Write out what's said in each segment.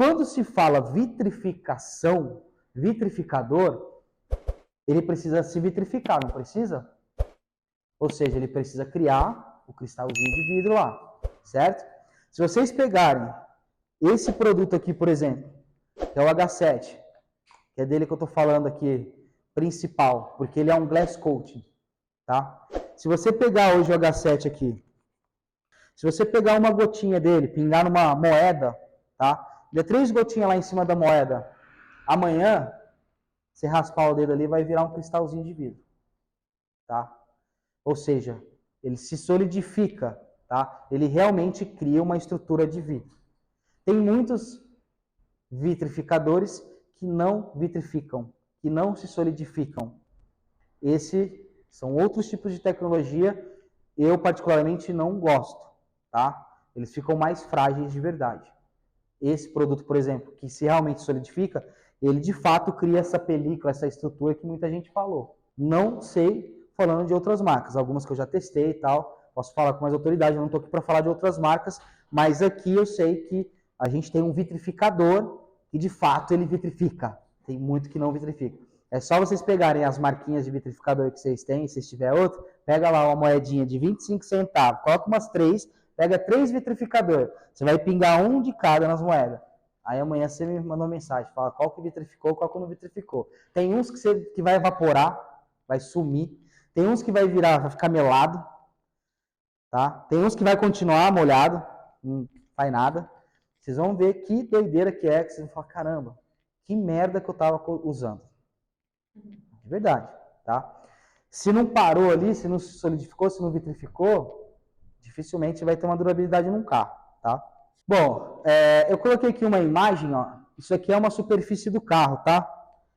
quando se fala vitrificação, vitrificador, ele precisa se vitrificar, não precisa? Ou seja, ele precisa criar o cristalzinho de vidro lá, certo? Se vocês pegarem esse produto aqui, por exemplo, que é o H7, que é dele que eu estou falando aqui, principal, porque ele é um glass coating, tá? Se você pegar hoje o H7 aqui, se você pegar uma gotinha dele, pingar numa moeda, tá? Der 3 gotinhas lá em cima da moeda, amanhã, você raspar o dedo ali, vai virar um cristalzinho de vidro, tá? Ou seja, ele se solidifica, tá? Ele realmente cria uma estrutura de vidro. Tem muitos vitrificadores que não vitrificam, que não se solidificam. Esses são outros tipos de tecnologia, eu particularmente não gosto, tá? Eles ficam mais frágeis de verdade. Esse produto, por exemplo, que se realmente solidifica, ele de fato cria essa película, essa estrutura que muita gente falou. Não sei, falando de outras marcas, algumas que eu já testei e tal, posso falar com mais autoridade, eu não estou aqui para falar de outras marcas, mas aqui eu sei que a gente tem um vitrificador que de fato ele vitrifica. Tem muito que não vitrifica. É só vocês pegarem as marquinhas de vitrificador que vocês têm, se tiver outro, pega lá uma moedinha de 25 centavos, coloca umas 3, pega 3 vitrificadores. Você vai pingar um de cada nas moedas. Aí amanhã você me manda uma mensagem, fala qual que vitrificou, qual que não vitrificou. Tem uns que vai evaporar, vai sumir. Tem uns que vai virar, vai ficar melado. Tá? Tem uns que vai continuar molhado, não faz nada. Vocês vão ver que doideira que é, que vocês vão falar, caramba, que merda que eu estava usando. De verdade, tá? Se não parou ali, se não se solidificou, se não vitrificou, dificilmente vai ter uma durabilidade num carro, tá? Bom, eu coloquei aqui uma imagem, ó. Isso aqui é uma superfície do carro, tá?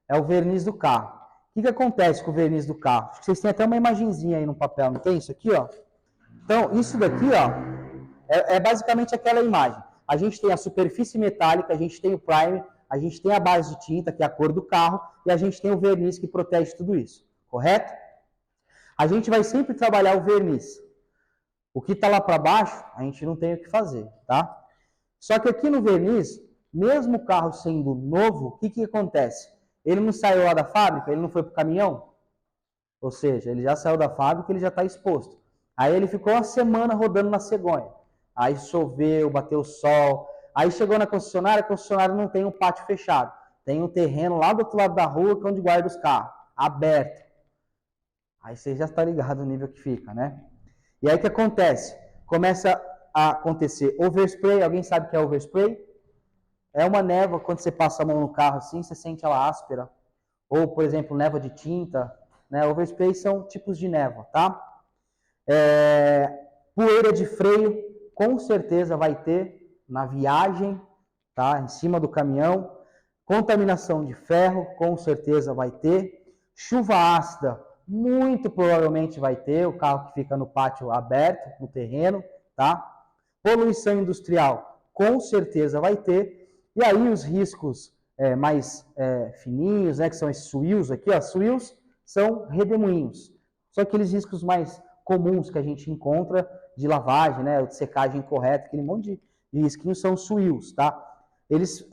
É o verniz do carro. O que acontece com o verniz do carro? Acho que vocês têm até uma imagenzinha aí no papel, não tem isso aqui, ó? Então, isso daqui, ó, é basicamente aquela imagem. A gente tem a superfície metálica, a gente tem o primer, a gente tem a base de tinta, que é a cor do carro, e a gente tem o verniz que protege tudo isso, correto? A gente vai sempre trabalhar o verniz. O que está lá para baixo, a gente não tem o que fazer, tá? Só que aqui no verniz, mesmo o carro sendo novo, o que acontece? Ele não saiu lá da fábrica, ele não foi para o caminhão? Ou seja, ele já saiu da fábrica, ele já está exposto. Aí ele ficou uma semana rodando na cegonha. Aí choveu, bateu sol. Aí chegou na concessionária, a concessionária não tem um pátio fechado. Tem um terreno lá do outro lado da rua, que é onde guarda os carros, aberto. Aí você já está ligado no nível que fica, né? E aí o que acontece? Começa a acontecer overspray. Alguém sabe o que é overspray? É uma névoa, quando você passa a mão no carro assim, você sente ela áspera. Ou, por exemplo, névoa de tinta. Né? Overspray são tipos de névoa, tá? Poeira de freio, com certeza vai ter na viagem, tá? Em cima do caminhão. Contaminação de ferro, com certeza vai ter. Chuva ácida, muito provavelmente vai ter. O carro que fica no pátio aberto, no terreno, tá? Poluição industrial, com certeza vai ter. E aí os riscos mais fininhos, né? Que são esses swills aqui, ó. Swills são redemoinhos. São aqueles riscos mais comuns que a gente encontra de lavagem, né, de secagem incorreta, aquele monte de risquinhos são swills, tá? Eles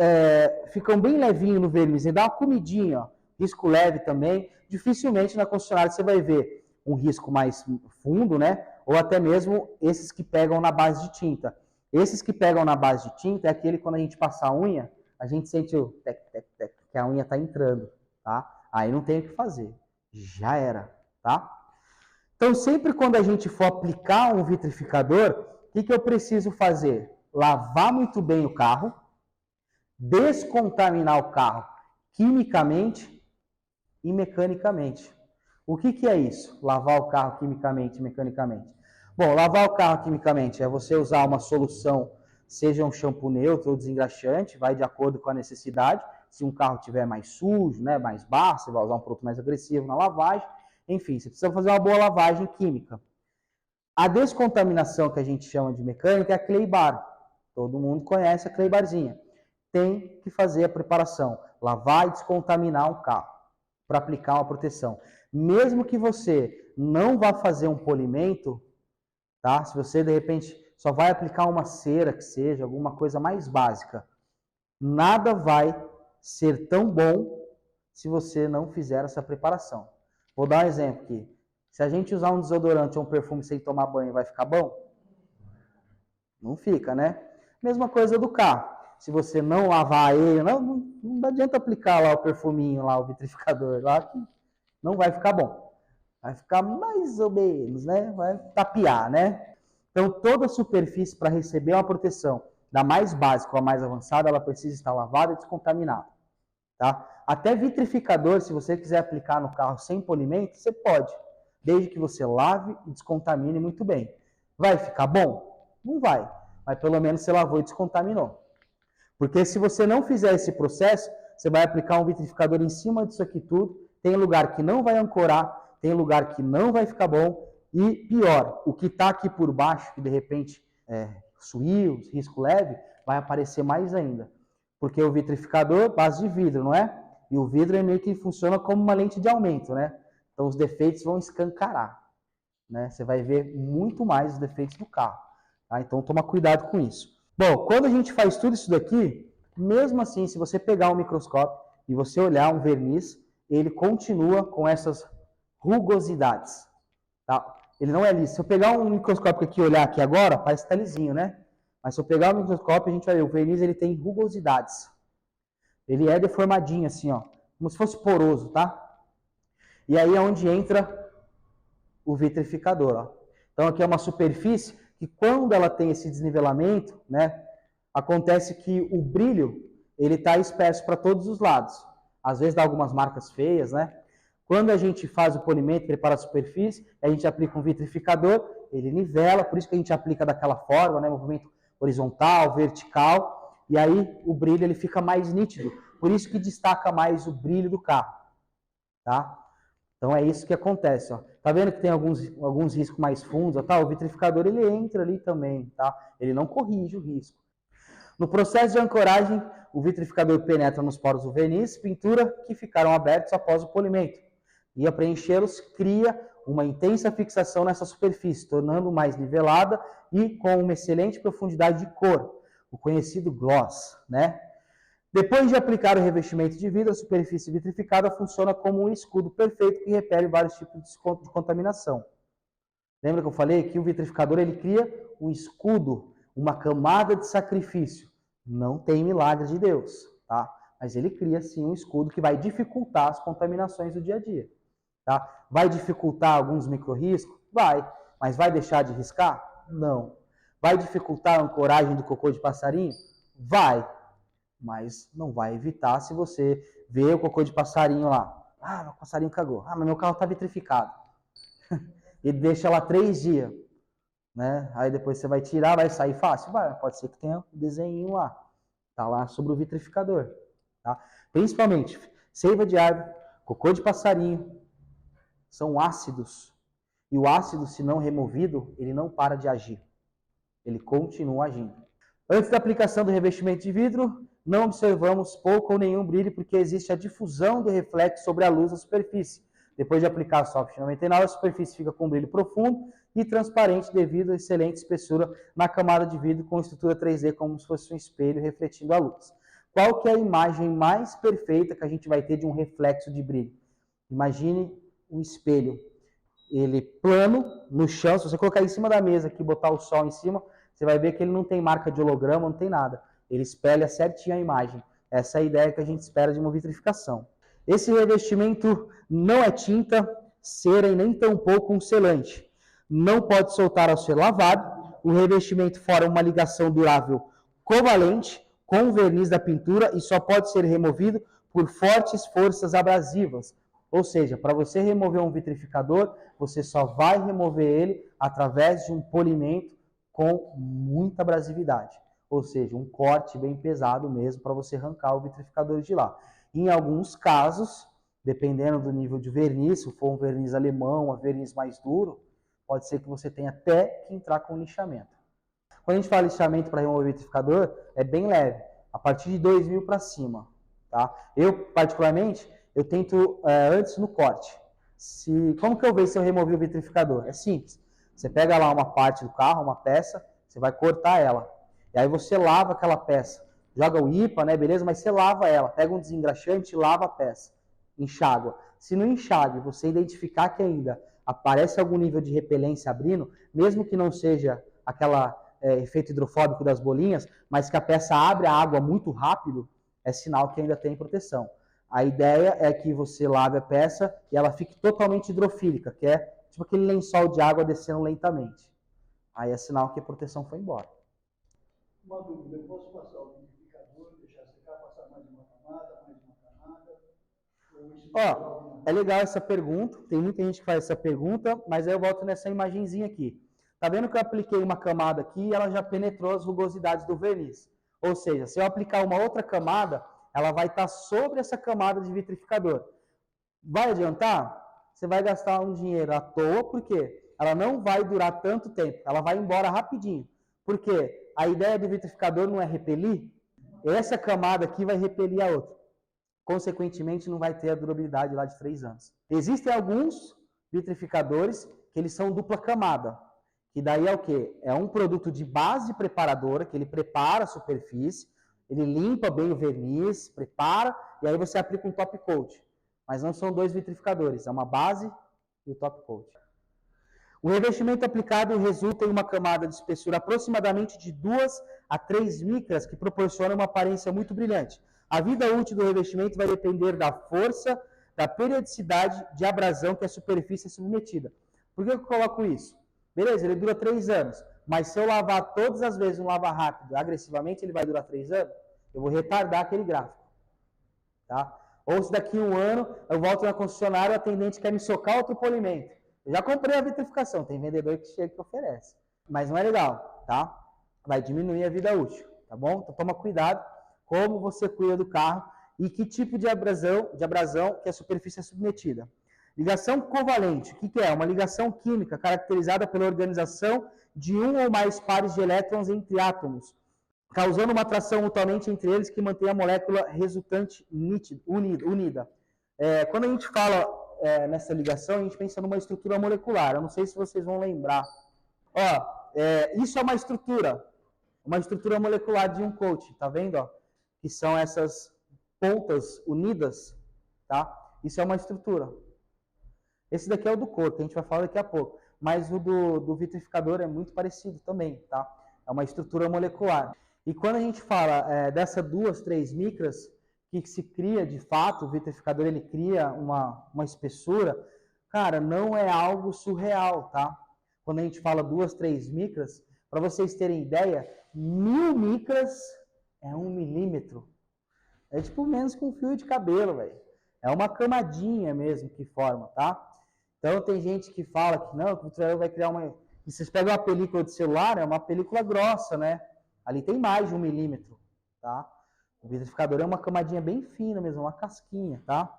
ficam bem levinho no verniz, e dá uma comidinha, ó, risco leve também. Dificilmente na concessionária você vai ver um risco mais fundo, né, ou até mesmo esses que pegam na base de tinta. Esses que pegam na base de tinta é aquele quando a gente passa a unha, a gente sente o tec, tec, tec, que a unha está entrando, tá? Aí não tem o que fazer, já era, tá? Então, sempre quando a gente for aplicar um vitrificador, o que eu preciso fazer? Lavar muito bem o carro, descontaminar o carro quimicamente e mecanicamente. O que é isso? Lavar o carro quimicamente e mecanicamente. Bom, lavar o carro quimicamente é você usar uma solução, seja um shampoo neutro ou desengraxante, vai de acordo com a necessidade. Se um carro tiver mais sujo, né, mais barro, você vai usar um produto mais agressivo na lavagem. Enfim, você precisa fazer uma boa lavagem química. A descontaminação que a gente chama de mecânica é a clay bar. Todo mundo conhece a clay barzinha. Tem que fazer a preparação, lavar e descontaminar um carro para aplicar uma proteção. Mesmo que você não vá fazer um polimento, tá? Se você de repente só vai aplicar uma cera que seja, alguma coisa mais básica, Nada vai ser tão bom se você não fizer essa preparação. Vou dar um exemplo aqui. Se a gente usar um desodorante ou um perfume sem tomar banho, vai ficar bom? Não fica, né? Mesma coisa do carro. Se você não lavar ele, não adianta aplicar lá o perfuminho, lá o vitrificador, lá que não vai ficar bom. Vai ficar mais ou menos, né? Vai tapear, né? Então, toda superfície para receber uma proteção, da mais básica ou a mais avançada, ela precisa estar lavada e descontaminada. Tá? Até vitrificador, se você quiser aplicar no carro sem polimento, você pode, desde que você lave e descontamine muito bem. Vai ficar bom? Não vai, mas pelo menos você lavou e descontaminou. Porque se você não fizer esse processo, você vai aplicar um vitrificador em cima disso aqui tudo, tem lugar que não vai ancorar, tem lugar que não vai ficar bom, e pior, o que está aqui por baixo, que de repente suiu, risco leve, vai aparecer mais ainda. Porque o vitrificador, base de vidro, não é? E o vidro meio que funciona como uma lente de aumento, né? Então os defeitos vão escancarar, né? Você vai ver muito mais os defeitos do carro, tá? Então toma cuidado com isso. Bom, quando a gente faz tudo isso daqui, mesmo assim, se você pegar um microscópio e você olhar um verniz, ele continua com essas rugosidades, tá? Ele não é liso. Se eu pegar um microscópio aqui e olhar aqui agora, parece que tá lisinho, né? Mas se eu pegar o microscópio, a gente vai ver, o verniz ele tem rugosidades. Ele é deformadinho assim, ó, como se fosse poroso, tá? E aí é onde entra o vitrificador, ó. Então aqui é uma superfície que quando ela tem esse desnivelamento, né, acontece que o brilho, ele tá disperso para todos os lados. Às vezes dá algumas marcas feias, né? Quando a gente faz o polimento, prepara a superfície, a gente aplica um vitrificador, ele nivela, por isso que a gente aplica daquela forma, né, movimento horizontal, vertical, e aí o brilho ele fica mais nítido. Por isso que destaca mais o brilho do carro, tá? Então é isso que acontece, ó. Tá vendo que tem alguns riscos mais fundos, tá? O vitrificador ele entra ali também, tá? Ele não corrige o risco. No processo de ancoragem, o vitrificador penetra nos poros do verniz, pintura que ficaram abertos após o polimento. E a preenchê-los cria uma intensa fixação nessa superfície, tornando mais nivelada e com uma excelente profundidade de cor, o conhecido gloss, né? Depois de aplicar o revestimento de vidro, a superfície vitrificada funciona como um escudo perfeito que repele vários tipos de contaminação. Lembra que eu falei que o vitrificador ele cria um escudo, uma camada de sacrifício. Não tem milagre de Deus, tá? Mas ele cria sim um escudo que vai dificultar as contaminações do dia a dia, tá? Vai dificultar alguns micro-riscos? Vai. Mas vai deixar de riscar? Não. Vai dificultar a ancoragem do cocô de passarinho? Vai. Mas não vai evitar se você vê o cocô de passarinho lá. Ah, meu passarinho cagou. Ah, mas meu carro está vitrificado. E deixa lá 3 dias. Né? Aí depois você vai tirar, vai sair fácil? Vai, pode ser que tenha um desenho lá. Tá lá sobre o vitrificador. Tá? Principalmente, seiva de árvore, cocô de passarinho, são ácidos. E o ácido, se não removido, ele não para de agir. Ele continua agindo. Antes da aplicação do revestimento de vidro, não observamos pouco ou nenhum brilho, porque existe a difusão do reflexo sobre a luz da superfície. Depois de aplicar a Soft 99, a superfície fica com brilho profundo e transparente devido à excelente espessura na camada de vidro com estrutura 3D, como se fosse um espelho refletindo a luz. Qual que é a imagem mais perfeita que a gente vai ter de um reflexo de brilho? Imagine um espelho, ele plano no chão, se você colocar em cima da mesa aqui, botar o sol em cima, você vai ver que ele não tem marca de holograma, não tem nada. Ele espelha certinho a imagem. Essa é a ideia que a gente espera de uma vitrificação. Esse revestimento não é tinta, cera e nem tampouco um selante. Não pode soltar ao ser lavado. O revestimento forma uma ligação durável covalente com o verniz da pintura e só pode ser removido por fortes forças abrasivas. Ou seja, para você remover um vitrificador, você só vai remover ele através de um polimento com muita abrasividade. Ou seja, um corte bem pesado mesmo para você arrancar o vitrificador de lá. Em alguns casos, dependendo do nível de verniz, se for um verniz alemão, um verniz mais duro, pode ser que você tenha até que entrar com lixamento. Quando a gente fala lixamento para remover o vitrificador, é bem leve, a partir de 2.000 para cima. Tá? Eu, particularmente, eu tento antes no corte. Como que eu vejo se eu removi o vitrificador? É simples. Você pega lá uma parte do carro, uma peça, você vai cortar ela. E aí você lava aquela peça joga o IPA, né, beleza? Mas você lava ela, pega um desengraxante e lava a peça, enxágua. Se no enxágue você identificar que ainda aparece algum nível de repelência abrindo, mesmo que não seja aquela efeito hidrofóbico das bolinhas, mas que a peça abre a água muito rápido, é sinal que ainda tem proteção. A ideia é que você lave a peça e ela fique totalmente hidrofílica, que é tipo aquele lençol de água descendo lentamente. Aí é sinal que a proteção foi embora. Uma dúvida, eu posso passar o vitrificador, deixar secar, passar mais uma camada, Ó, é legal essa pergunta, tem muita gente que faz essa pergunta, mas aí eu volto nessa imagenzinha aqui. Tá vendo que eu apliquei uma camada aqui e ela já penetrou as rugosidades do verniz. Ou seja, se eu aplicar uma outra camada, ela vai estar sobre essa camada de vitrificador. Vai adiantar? Você vai gastar um dinheiro à toa, porque ela não vai durar tanto tempo, ela vai embora rapidinho. Porque a ideia do vitrificador não é repelir, essa camada aqui vai repelir a outra. Consequentemente, não vai ter a durabilidade lá de 3 anos. Existem alguns vitrificadores que eles são dupla camada, que daí é o quê? É um produto de base preparadora, que ele prepara a superfície, ele limpa bem o verniz, prepara, e aí você aplica um top coat. Mas não são 2 vitrificadores, é uma base e o top coat. O revestimento aplicado resulta em uma camada de espessura aproximadamente de 2 a 3 micras, que proporciona uma aparência muito brilhante. A vida útil do revestimento vai depender da força, da periodicidade de abrasão que a superfície é submetida. Por que eu coloco isso? Beleza, ele dura 3 anos, mas se eu lavar todas as vezes um lava rápido, agressivamente, ele vai durar 3 anos? Eu vou retardar aquele gráfico. Tá? Ou se daqui a um ano eu volto na concessionária e o atendente quer me socar outro polimento. Eu já comprei a vitrificação, tem vendedor que chega e oferece. Mas não é legal, tá? Vai diminuir a vida útil, tá bom? Então toma cuidado como você cuida do carro e que tipo de abrasão que a superfície é submetida. Ligação covalente, o que é? Uma ligação química caracterizada pela organização de um ou mais pares de elétrons entre átomos, causando uma atração mutuamente entre eles que mantém a molécula resultante unida. Quando a gente fala nessa ligação, a gente pensa numa estrutura molecular. Eu não sei se vocês vão lembrar. Isso é uma estrutura molecular de um coat, tá vendo? Ó? Que são essas pontas unidas, tá? Isso é uma estrutura. Esse daqui é o do coat, que a gente vai falar daqui a pouco. Mas o do vitrificador é muito parecido também, tá? É uma estrutura molecular. E quando a gente fala dessa 2, 3 micras, que se cria de fato, o vitrificador ele cria uma espessura, cara, não é algo surreal, tá? Quando a gente fala 2, 3 micras, para vocês terem ideia, 1000 micras é 1 milímetro. É tipo menos que um fio de cabelo, velho. É uma camadinha mesmo que forma, tá? Então tem gente que fala que não, que o vitrificador vai criar uma... E vocês pegam uma película de celular, é uma película grossa, né? Ali tem mais de 1 milímetro, tá? O vitrificador é uma camadinha bem fina mesmo, uma casquinha, tá?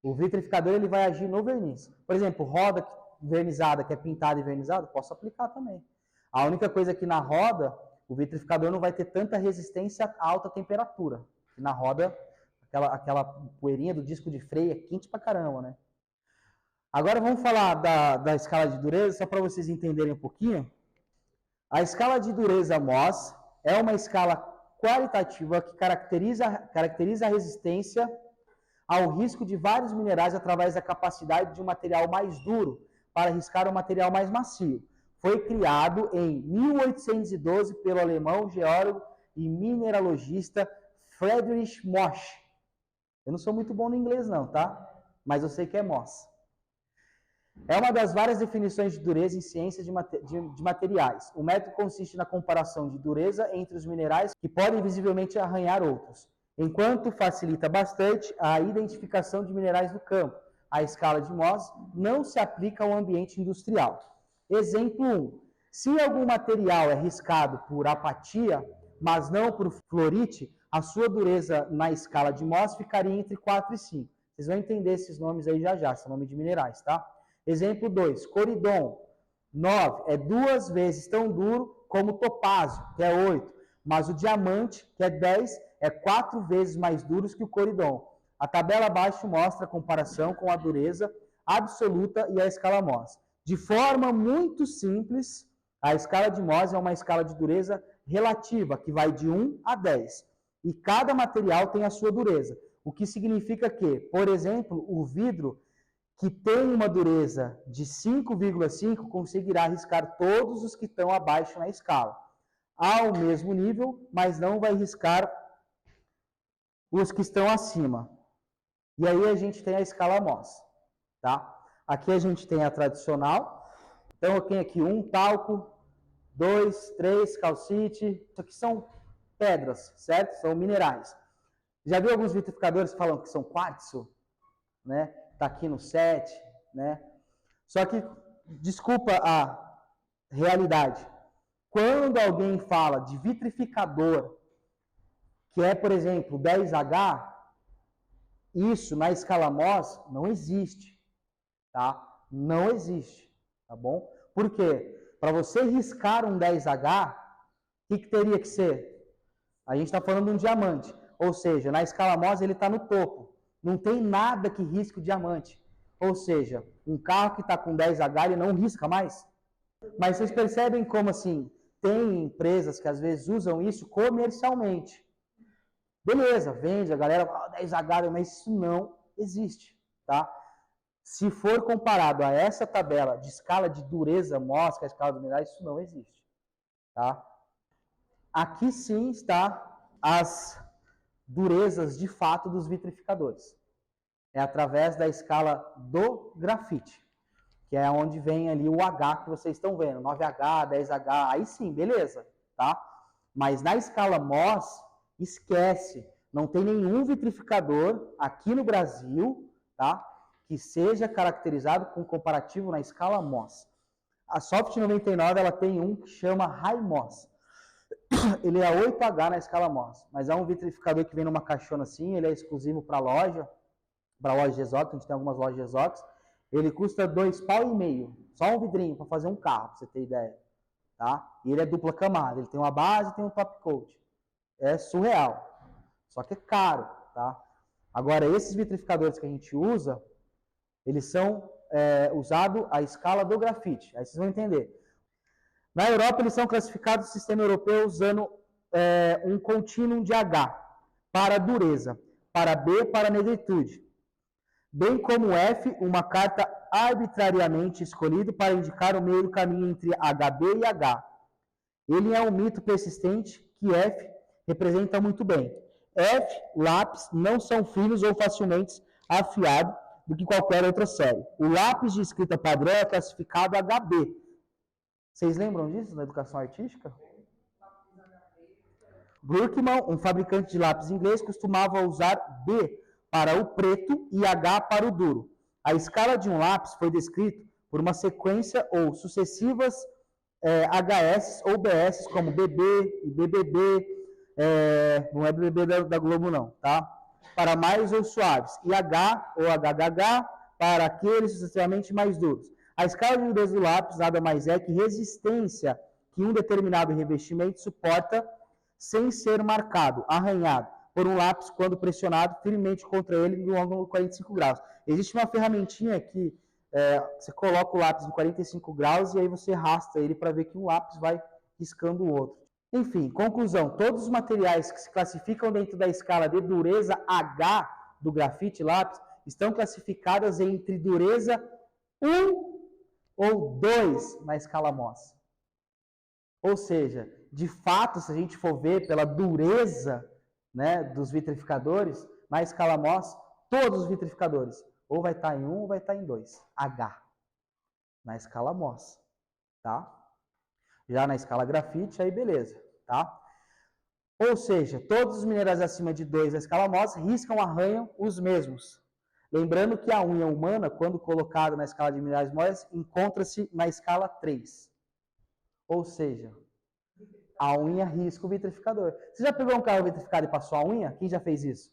O vitrificador ele vai agir no verniz. Por exemplo, roda vernizada, que é pintada e vernizada, posso aplicar também. A única coisa é que na roda, o vitrificador não vai ter tanta resistência a alta temperatura. E na roda, aquela poeirinha do disco de freio é quente pra caramba, né? Agora vamos falar da escala de dureza, só para vocês entenderem um pouquinho. A escala de dureza MOS é uma escala qualitativa que caracteriza a resistência ao risco de vários minerais através da capacidade de um material mais duro para riscar um material mais macio. Foi criado em 1812 pelo alemão geólogo e mineralogista Friedrich Mosch. Eu não sou muito bom no inglês não, tá? Mas eu sei que é MOS. É uma das várias definições de dureza em ciências de materiais. O método consiste na comparação de dureza entre os minerais que podem visivelmente arranhar outros, enquanto facilita bastante a identificação de minerais no campo. A escala de Mohs não se aplica ao ambiente industrial. Exemplo 1. Se algum material é riscado por apatia, mas não por fluorite, a sua dureza na escala de Mohs ficaria entre 4 e 5. Vocês vão entender esses nomes aí já, são nomes de minerais, tá? Exemplo 2, coridon, 9, é 2 vezes tão duro como o topázio, que é 8. Mas o diamante, que é 10, é 4 vezes mais duro que o coridon. A tabela abaixo mostra a comparação com a dureza absoluta e a escala Mohs. De forma muito simples, a escala de Mohs é uma escala de dureza relativa, que vai de 1 a 10. E cada material tem a sua dureza. O que significa que, por exemplo, o vidro que tem uma dureza de 5,5 conseguirá riscar todos os que estão abaixo na escala. Ao mesmo nível, mas não vai riscar os que estão acima. E aí a gente tem a escala Mohs, tá? Aqui a gente tem a tradicional. Então eu tenho aqui 1 talco, 2, 3 calcite. Isso aqui são pedras, certo? São minerais. Já viu alguns vitrificadores que falam que são quartzo, né? Tá aqui no 7, né? Só que, desculpa a realidade, quando alguém fala de vitrificador, que é, por exemplo, 10H, isso na escala Mohs não existe, tá? Não existe, tá bom? Por quê? Para você riscar um 10H, o que teria que ser? A gente está falando de um diamante, ou seja, na escala Mohs ele está no topo. Não tem nada que risque o diamante. Ou seja, um carro que está com 10H, ele não risca mais. Mas vocês percebem como, assim, tem empresas que às vezes usam isso comercialmente. Beleza, vende, a galera fala 10H, mas isso não existe, tá? Se for comparado a essa tabela de escala de dureza Mohs, que é a escala dos minerais, isso não existe, tá? Aqui sim está as durezas de fato dos vitrificadores. É através da escala do grafite, que é onde vem ali o H que vocês estão vendo, 9H, 10H, aí sim, beleza, tá? Mas na escala Mohs, esquece, não tem nenhum vitrificador aqui no Brasil, tá? Que seja caracterizado com comparativo na escala Mohs. A Soft 99, ela tem um que chama High Mohs. Ele é 8H na escala Mohs, mas é um vitrificador que vem numa caixona assim, ele é exclusivo para loja de exóticos, a gente tem algumas lojas de exóticos. Ele custa R$2,5, só um vidrinho para fazer um carro, para você ter ideia, tá? E ele é dupla camada, ele tem uma base e tem um top coat. É surreal, só que é caro, tá? Agora, esses vitrificadores que a gente usa, eles são usados à escala do grafite, aí vocês vão entender. Na Europa, eles são classificados no sistema europeu usando um contínuo de H para dureza, para B para negritude, bem como F, uma carta arbitrariamente escolhida para indicar o meio do caminho entre HB e H. Ele é um mito persistente que F representa muito bem. F, lápis, não são finos ou facilmente afiados do que qualquer outra série. O lápis de escrita padrão é classificado HB. Vocês lembram disso na educação artística? Brookman, um fabricante de lápis inglês, costumava usar B para o preto e H para o duro. A escala de um lápis foi descrita por uma sequência ou sucessivas HS ou BS, como BB e BBB, não é BBB da Globo não, tá? Para mais ou suaves, e H ou HHH para aqueles sucessivamente mais duros. A escala de dureza do lápis nada mais é que resistência que um determinado revestimento suporta sem ser marcado, arranhado, por um lápis quando pressionado firmemente contra ele no ângulo de 45 graus. Existe uma ferramentinha que você coloca o lápis em 45 graus e aí você arrasta ele para ver que um lápis vai riscando o outro. Enfim, conclusão, todos os materiais que se classificam dentro da escala de dureza H do grafite lápis estão classificadas entre dureza 1 ou 2 na escala Mohs. Ou seja, de fato, se a gente for ver pela dureza, né, dos vitrificadores, na escala Mohs, todos os vitrificadores, ou vai estar em 1 ou vai estar em 2. H. Na escala Mohs. Tá? Já na escala grafite, aí beleza. Tá? Ou seja, todos os minerais acima de 2 na escala Mohs riscam, arranham os mesmos. Lembrando que a unha humana, quando colocada na escala de minerais Mohs, encontra-se na escala 3. Ou seja, a unha risca o vitrificador. Você já pegou um carro vitrificado e passou a unha? Quem já fez isso?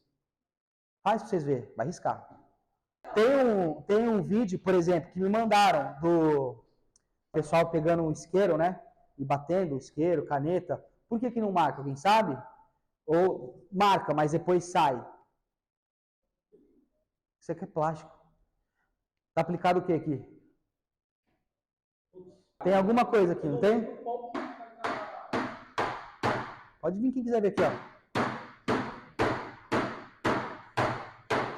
Faz para vocês verem, vai riscar. Tem um vídeo, por exemplo, que me mandaram do pessoal pegando um isqueiro, né? E batendo o isqueiro, caneta. Por que não marca? Alguém sabe? Ou marca, mas depois sai. Isso aqui é plástico. Tá aplicado o que aqui? Tem alguma coisa aqui, não tem? Pode vir quem quiser ver aqui, ó.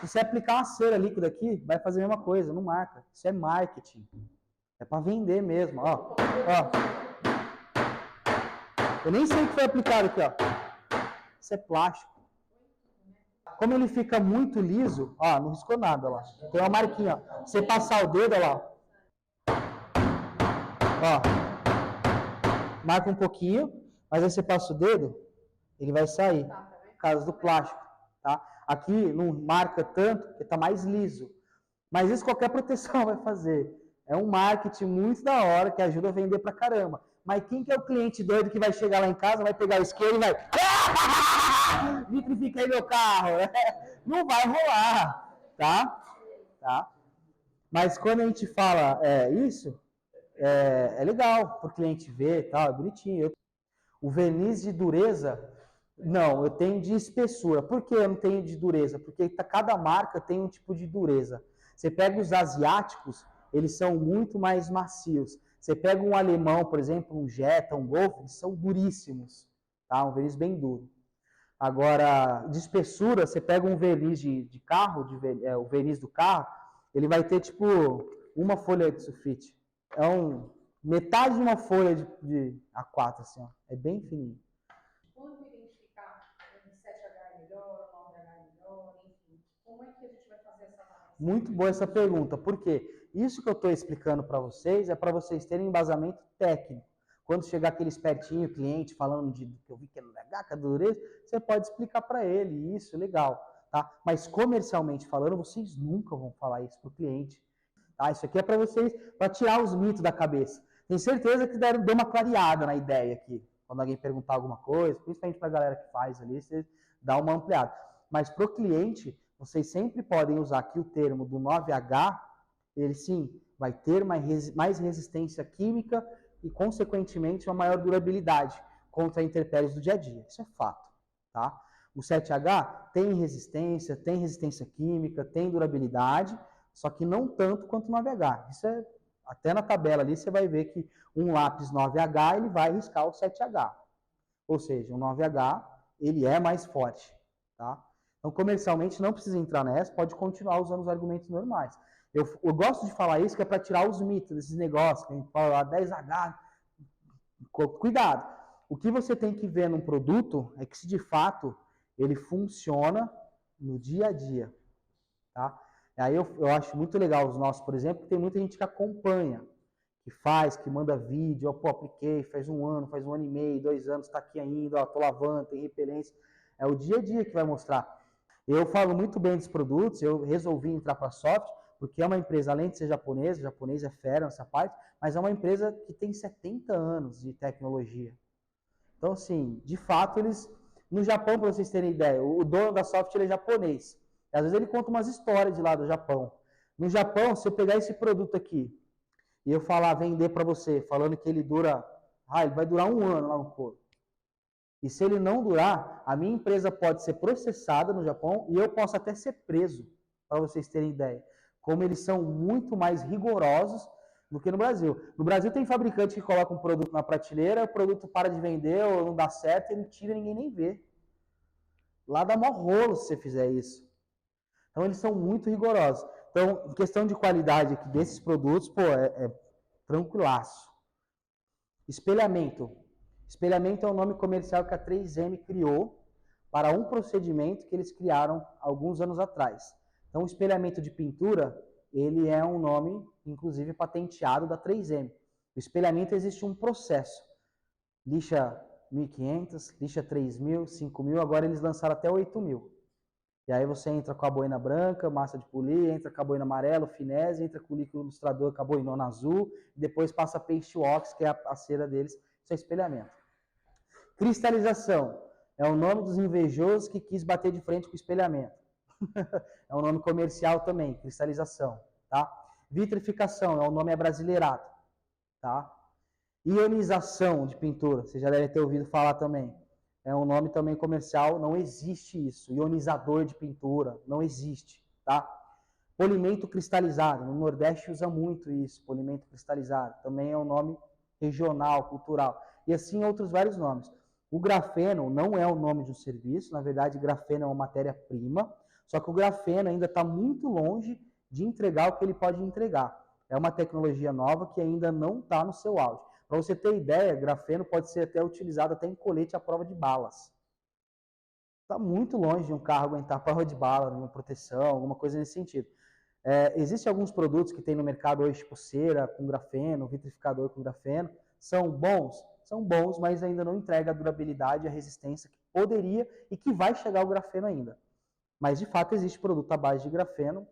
Se você aplicar uma cera líquida aqui, vai fazer a mesma coisa, não marca. Isso é marketing. É para vender mesmo, ó. Eu nem sei o que foi aplicado aqui, ó. Isso é plástico. Como ele fica muito liso, ó, não riscou nada lá. Tem uma marquinha, ó. Você passar o dedo, ó lá. Ó. Marca um pouquinho, mas aí você passa o dedo, ele vai sair. Por causa do plástico, tá? Aqui não marca tanto, porque tá mais liso. Mas isso qualquer proteção vai fazer. É um marketing muito da hora, que ajuda a vender pra caramba. Mas quem que é o cliente doido que vai chegar lá em casa, vai pegar o isqueiro e vai... vitrifica aí meu carro. Não vai rolar, tá? Mas quando a gente fala isso, é legal pro cliente ver, tal, é bonitinho. O verniz de dureza, não, eu tenho de espessura. Por que eu não tenho de dureza? Porque cada marca tem um tipo de dureza. Você pega os asiáticos, eles são muito mais macios. Você pega um alemão, por exemplo, um Jetta, um Golf, eles são duríssimos, tá? Um verniz bem duro. Agora, de espessura, você pega um verniz de carro, o verniz do carro, ele vai ter tipo uma folha de sulfite. Metade de uma folha de A4, assim, ó. É bem fininho. Quando identificar o 7H é melhor, o 9H é melhor, enfim, como é que a gente vai fazer essa análise? Muito boa essa pergunta, porque isso que eu estou explicando para vocês é para vocês terem embasamento técnico. Quando chegar aquele espertinho, cliente, falando de que eu vi que é legal, que é dureza, você pode explicar para ele isso, legal, tá? Mas comercialmente falando, vocês nunca vão falar isso para o cliente, tá? Isso aqui é para vocês, para tirar os mitos da cabeça. Tenho certeza que deu uma clareada na ideia aqui. Quando alguém perguntar alguma coisa, principalmente para a galera que faz ali, você dá uma ampliada. Mas para o cliente, vocês sempre podem usar aqui o termo do 9H, ele sim vai ter mais resistência química e, consequentemente, uma maior durabilidade contra intempéries do dia a dia. Isso é fato, tá? O 7H tem resistência química, tem durabilidade, só que não tanto quanto o 9H. Isso é, até na tabela ali você vai ver que um lápis 9H ele vai riscar o 7H. Ou seja, o 9H ele é mais forte, tá? Então, comercialmente, não precisa entrar nessa, pode continuar usando os argumentos normais. Eu gosto de falar isso, que é para tirar os mitos desses negócios, que a gente fala 10H. Cuidado. O que você tem que ver num produto é que se de fato ele funciona no dia a dia, tá? Aí eu acho muito legal os nossos, por exemplo, que tem muita gente que acompanha, que faz, que manda vídeo, ó, pô, apliquei, faz um ano e meio, 2 anos, tá aqui ainda, ó, tô lavando, tem repelência. É o dia a dia que vai mostrar. Eu falo muito bem dos produtos, eu resolvi entrar para a Soft, porque é uma empresa, além de ser japonês é fera nessa parte, mas é uma empresa que tem 70 anos de tecnologia. Então, assim, de fato, eles... No Japão, para vocês terem ideia, o dono da Soft ele é japonês. Às vezes ele conta umas histórias de lá do Japão. No Japão, se eu pegar esse produto aqui e eu falar, vender para você, falando que ele dura... ele vai durar 1 ano lá no couro. E se ele não durar, a minha empresa pode ser processada no Japão e eu posso até ser preso, para vocês terem ideia. Como eles são muito mais rigorosos do que no Brasil. No Brasil tem fabricante que coloca um produto na prateleira, o produto para de vender ou não dá certo, ele tira e ninguém nem vê. Lá dá mó rolo se você fizer isso. Então eles são muito rigorosos. Então, em questão de qualidade aqui desses produtos, pô, é tranquilaço. Espelhamento. Espelhamento é o nome comercial que a 3M criou para um procedimento que eles criaram alguns anos atrás. Então, o espelhamento de pintura, ele é um nome, inclusive, patenteado da 3M. O espelhamento existe um processo. Lixa 1.500, lixa 3.000, 5.000, agora eles lançaram até 8.000. E aí você entra com a boina branca, massa de polir, entra com a boina amarela, finese, entra com o líquido ilustrador com a boinona azul, e depois passa a paste wax, que é a cera deles, isso é espelhamento. Cristalização é o nome dos invejosos que quis bater de frente com o espelhamento. É um nome comercial também, cristalização, tá? Vitrificação é um nome abrasileirado, tá? Ionização de pintura, você já deve ter ouvido falar também. É um nome também comercial, não existe isso. Ionizador de pintura, não existe, tá? Polimento cristalizado, no Nordeste usa muito isso, polimento cristalizado. Também é um nome regional, cultural. E assim outros vários nomes. O grafeno não é o nome de um serviço, na verdade, grafeno é uma matéria-prima, só que o grafeno ainda está muito longe de entregar o que ele pode entregar. É uma tecnologia nova que ainda não está no seu auge. Para você ter ideia, grafeno pode ser até utilizado até em colete à prova de balas. Está muito longe de um carro aguentar a prova de bala, uma proteção, alguma coisa nesse sentido. Existem alguns produtos que tem no mercado hoje, tipo cera com grafeno, vitrificador com grafeno, são bons, mas ainda não entrega a durabilidade e a resistência que poderia e que vai chegar o grafeno ainda. Mas de fato existe produto à base de grafeno,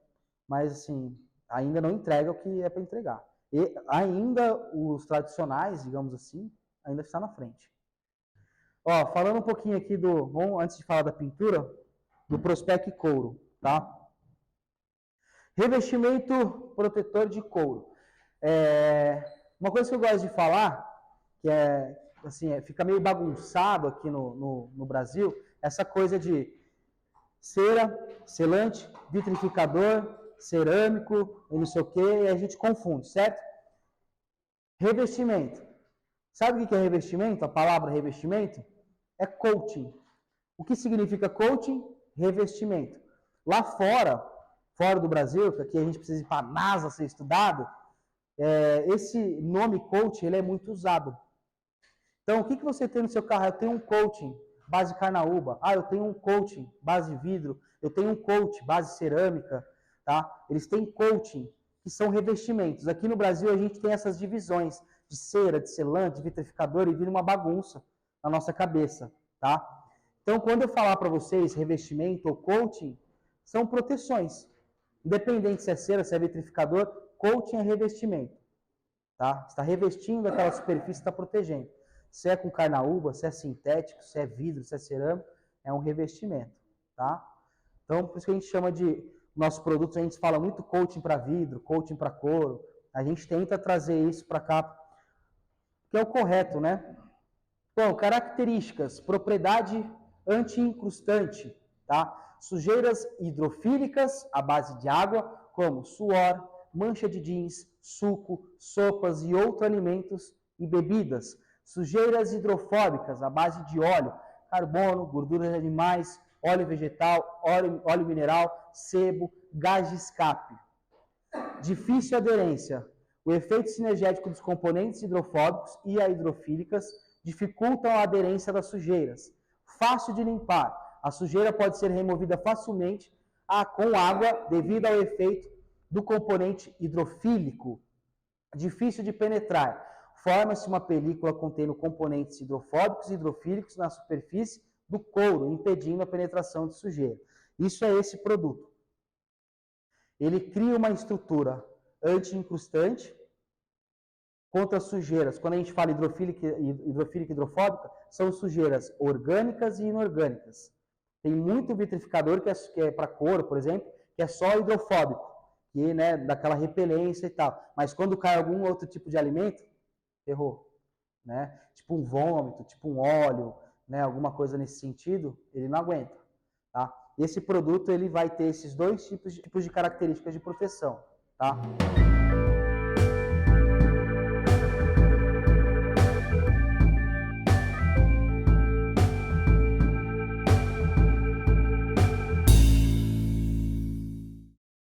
mas assim, ainda não entrega o que é para entregar. E ainda os tradicionais, digamos assim, ainda está na frente. Ó, falando um pouquinho aqui antes de falar da pintura, do Prospec Couro, tá? Revestimento protetor de couro. Uma coisa que eu gosto de falar, que fica meio bagunçado aqui no Brasil, essa coisa de cera, selante, vitrificador, cerâmico, e não sei o que, e a gente confunde, certo? Revestimento. Sabe o que é revestimento? A palavra revestimento é coating. O que significa coating? Revestimento. Lá fora do Brasil, que aqui a gente precisa ir para a NASA ser estudado, esse nome coating ele é muito usado. Então, o que você tem no seu carro? Eu tenho um coating base carnaúba. Eu tenho um coating base vidro. Eu tenho um coating base cerâmica. Tá? Eles têm coating, que são revestimentos. Aqui no Brasil a gente tem essas divisões de cera, de selante, de vitrificador, e vira uma bagunça na nossa cabeça, tá? Então, quando eu falar para vocês revestimento ou coating, são proteções. Independente se é cera, se é vitrificador, coating é revestimento, tá? Está revestindo aquela superfície, está protegendo. Se é com carnaúba, se é sintético, se é vidro, se é cerâmico, é um revestimento, tá? Então, por isso que a gente chama de nossos produtos, a gente fala muito coating para vidro, coating para couro. A gente tenta trazer isso para cá, que é o correto, né? Bom, características, propriedade anti-incrustante, tá? Sujeiras hidrofílicas à base de água, como suor, mancha de jeans, suco, sopas e outros alimentos e bebidas. Sujeiras hidrofóbicas à base de óleo, carbono, gorduras de animais, óleo vegetal, óleo mineral, sebo, gás de escape. Difícil aderência. O efeito sinergético dos componentes hidrofóbicos e hidrofílicas dificultam a aderência das sujeiras. Fácil de limpar. A sujeira pode ser removida facilmente com água devido ao efeito do componente hidrofílico. Difícil de penetrar. Forma-se uma película contendo componentes hidrofóbicos e hidrofílicos na superfície do couro, impedindo a penetração de sujeira. Isso é esse produto. Ele cria uma estrutura anti-incrustante contra sujeiras. Quando a gente fala hidrofílica e hidrofóbica, são sujeiras orgânicas e inorgânicas. Tem muito vitrificador que é para couro, por exemplo, que é só hidrofóbico, que né, dá aquela repelência e tal. Mas quando cai algum outro tipo de alimento, ferrou. Né? Tipo um vômito, tipo um óleo, né, alguma coisa nesse sentido, ele não aguenta. Tá? Esse produto ele vai ter esses dois tipos de características de proteção. Tá?